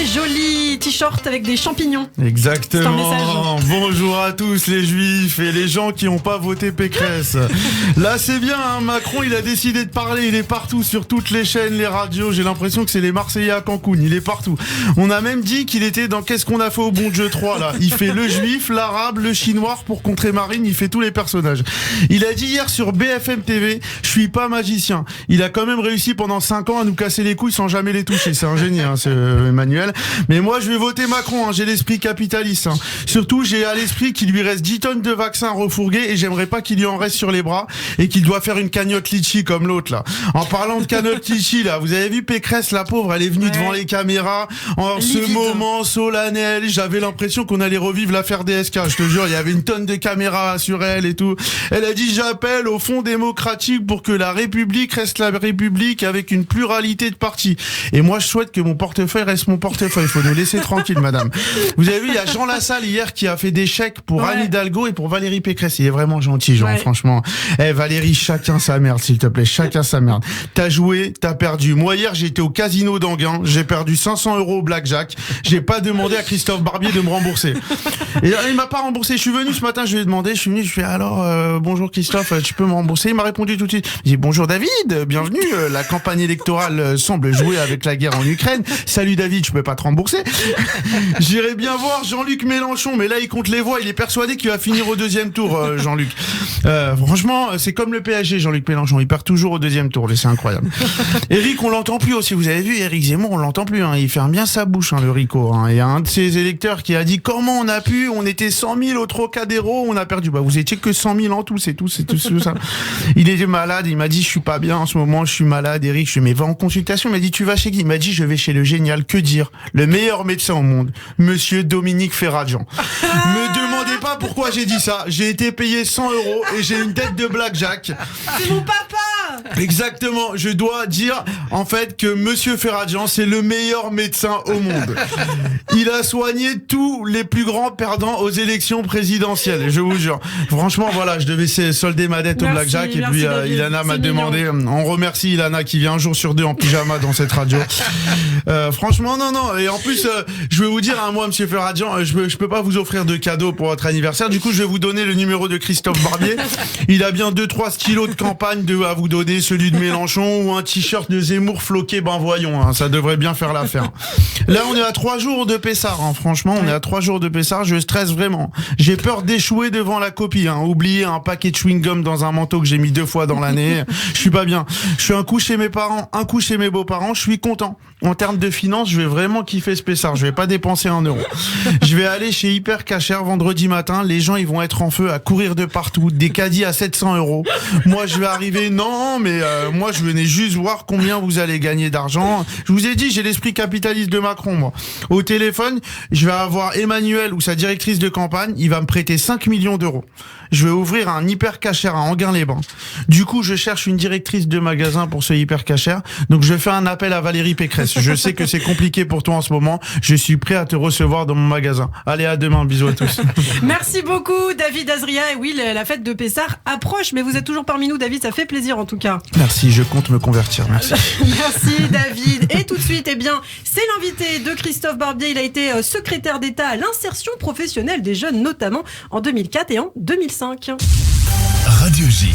très joli t-shirt avec des champignons. Exactement. Bonjour à tous les juifs et les gens qui n'ont pas voté Pécresse. Là c'est bien, hein, Macron il a décidé de parler, il est partout sur toutes les chaînes, les radios, j'ai l'impression que c'est les Marseillais à Cancun, il est partout. On a même dit qu'il était dans Qu'est-ce qu'on a fait au bon Dieu 3 là. Il fait le juif, l'arabe, le chinois pour contrer Marine, il fait tous les personnages. Il a dit hier sur BFM TV, je suis pas magicien. Il a quand même réussi pendant 5 ans à nous casser les couilles sans jamais les toucher. C'est un génie, hein, c'est Emmanuel. Mais moi, je vais voter Macron, hein. J'ai l'esprit capitaliste. Hein. Surtout, j'ai à l'esprit qu'il lui reste 10 tonnes de vaccins refourgués et j'aimerais pas qu'il lui en reste sur les bras et qu'il doit faire une cagnotte litchi comme l'autre, là. En parlant de cagnotte litchi, là, vous avez vu Pécresse, la pauvre, elle est venue devant les caméras en ce moment solennel. J'avais l'impression qu'on allait revivre l'affaire DSK. Je te jure, il y avait une tonne de caméras sur elle et tout. Elle a dit, j'appelle au Fonds démocratique pour que la République reste la République avec une pluralité de partis. Et moi, je souhaite que mon portefeuille reste mon portefeuille. Il faut nous laisser tranquille, madame. Vous avez vu, il y a Jean Lassalle hier qui a fait des chèques pour Anne Hidalgo et pour Valérie Pécresse. Il est vraiment gentil, Jean, franchement. Valérie, chacun sa merde, s'il te plaît. Chacun sa merde. T'as joué, t'as perdu. Moi, hier, j'étais au casino d'Anguin. J'ai perdu 500 € au blackjack. J'ai pas demandé à Christophe Barbier de me rembourser. Et il m'a pas remboursé. Je suis venu ce matin, je lui ai demandé, je fais alors, bonjour Christophe, tu peux me rembourser? Il m'a répondu tout de suite. J'ai dit, bonjour David, bienvenue. La campagne électorale semble jouer avec la guerre en Ukraine. Salut David, je peux pas te rembourser. J'irai bien voir Jean-Luc Mélenchon, mais là il compte les voix, il est persuadé qu'il va finir au deuxième tour, Jean-Luc. Franchement, c'est comme le PSG, Jean-Luc Mélenchon, il perd toujours au deuxième tour, c'est incroyable. Éric, on l'entend plus aussi, vous avez vu, Éric Zemmour, on l'entend plus, hein. Il ferme bien sa bouche, hein, le Rico. Hein. Il y a un de ses électeurs qui a dit, comment on a pu, on était 100 000 au Trocadéro, on a perdu. Bah vous étiez que 100 000 en tout, c'est tout ça. Il était malade, il m'a dit, je suis pas bien en ce moment, je suis malade, Éric. Je lui ai dit, mais va en consultation. Il m'a dit, tu vas chez qui? Il m'a dit, je vais chez le génial, que dire, le meilleur médecin au monde, monsieur Dominique Ferradjan. Me demandez pas pourquoi j'ai dit ça. J'ai été payé 100 € et j'ai une tête de blackjack. C'est mon papa! Exactement. Je dois dire, en fait, que monsieur Ferradjan, c'est le meilleur médecin au monde. Il a soigné tous les plus grands perdants aux élections présidentielles. Je vous jure. Franchement, voilà, je devais solder ma dette au blackjack et puis Ilana m'a demandé. On remercie Ilana qui vient un jour sur 2 en pyjama dans cette radio. Franchement, non. Et en plus, je vais vous dire, hein, moi, monsieur Ferradjan, je peux pas vous offrir de cadeaux pour votre anniversaire. Du coup, je vais vous donner le numéro de Christophe Barbier. Il a bien 2-3 stylos de campagne à vous donner, celui de Mélenchon ou un t-shirt de Zemmour floqué. Ben voyons, hein, ça devrait bien faire l'affaire. Là, on est à 3 jours de Pessard. Hein, franchement, on est à 3 jours de Pessard. Je stresse vraiment. J'ai peur d'échouer devant la copie. Hein. Oublier un paquet de chewing-gum dans un manteau que j'ai mis 2 fois dans l'année. Je suis pas bien. Je suis un coup chez mes parents, un coup chez mes beaux-parents. Je suis content. En termes de finances, je vais vraiment kiffer ce Pessard. Je vais pas dépenser 1 €. Je vais aller chez Hyper Cacher vendredi matin. Les gens, ils vont être en feu à courir de partout. Des caddies à 700 €. Moi, je vais arriver. Non, mais moi, je venais juste voir combien vous allez gagner d'argent. Je vous ai dit, j'ai l'esprit capitaliste de Macron, moi. Au téléphone, je vais avoir Emmanuel ou sa directrice de campagne. Il va me prêter 5 millions d'euros. Je vais ouvrir un Hyper Cacher à Enghien-les-Bains. Du coup, je cherche une directrice de magasin pour ce Hyper Cacher. Donc, je fais un appel à Valérie Pécresse. Je sais que c'est compliqué pour toi en ce moment. Je suis prêt à te recevoir dans mon magasin. Allez, à demain. Bisous à tous. Merci beaucoup, David Azria. Et oui, la fête de Pessard approche, mais vous êtes toujours parmi nous, David. Ça fait plaisir, en tout cas. Merci, je compte me convertir. Merci. Merci, David. Et tout de suite, c'est l'invité de Christophe Barbier. Il a été secrétaire d'État à l'insertion professionnelle des jeunes, notamment en 2004 et en 2005. Radio J.